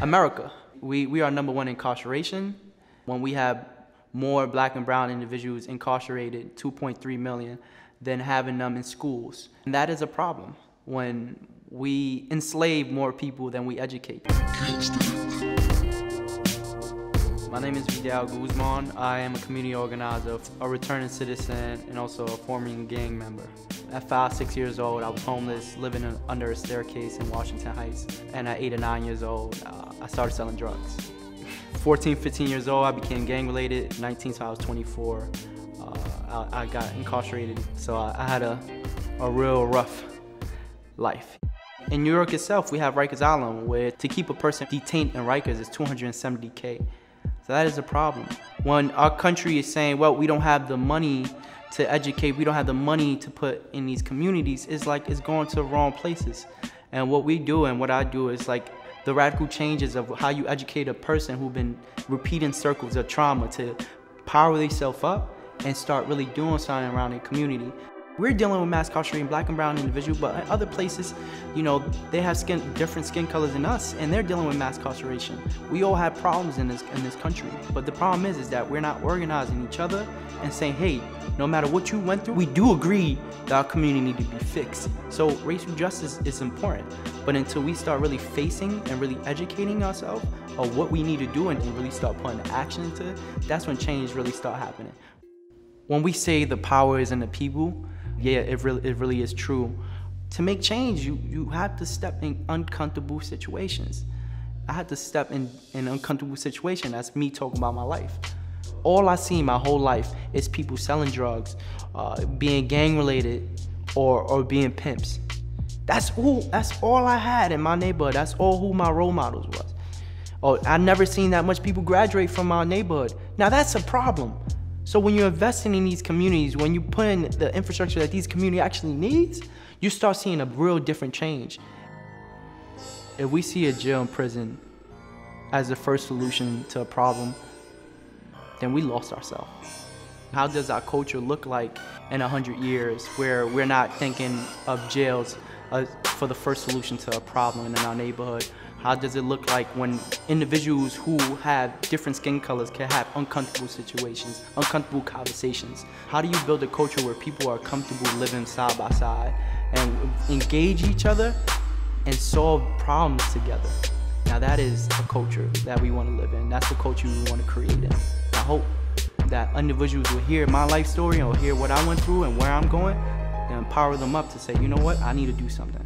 America, we are #1 in incarceration. When we have more black and brown individuals incarcerated, 2.3 million, than having them in schools. And that is a problem when we enslave more people than we educate. My name is Vidal Guzman. I am a community organizer, a returning citizen, and also a former gang member. At 5, 6 years old, I was homeless, living under a staircase in Washington Heights. And at 8 or 9 years old, I started selling drugs. 14, 15 years old, I became gang-related. 19 till I was 24, I got incarcerated. So I had a real rough life. In New York itself, we have Rikers Island, where to keep a person detained in Rikers is $270K. So that is a problem. When our country is saying, well, we don't have the money to educate, we don't have the money to put in these communities, it's like it's going to the wrong places. And what we do and what I do is like the radical changes of how you educate a person who's been repeating circles of trauma to power themselves up and start really doing something around their community. We're dealing with mass incarcerating black and brown individuals, but in other places, you know, they have different skin colors than us, and they're dealing with mass incarceration. We all have problems in this country, but the problem is that we're not organizing each other and saying, hey, no matter what you went through, we do agree that our community needs to be fixed. So racial justice is important, but until we start really facing and really educating ourselves of what we need to do and really start putting action into it, that's when change really start happening. When we say the power is in the people, yeah, it really is true. To make change, you have to step in uncomfortable situations. I had to step in an uncomfortable situation. That's me talking about my life. All I see my whole life is people selling drugs, being gang-related, or being pimps. That's all I had in my neighborhood. That's all who my role models was. Oh, I never seen that much people graduate from my neighborhood. Now that's a problem. So when you're investing in these communities, when you put in the infrastructure that these communities actually needs, you start seeing a real different change. If we see a jail and prison as the first solution to a problem, then we lost ourselves. How does our culture look like in 100 years where we're not thinking of jails for the first solution to a problem in our neighborhood? How does it look like when individuals who have different skin colors can have uncomfortable situations, uncomfortable conversations? How do you build a culture where people are comfortable living side by side and engage each other and solve problems together? Now that is a culture that we want to live in. That's the culture we want to create in. I hope that individuals will hear my life story or hear what I went through and where I'm going and empower them up to say, you know what, I need to do something.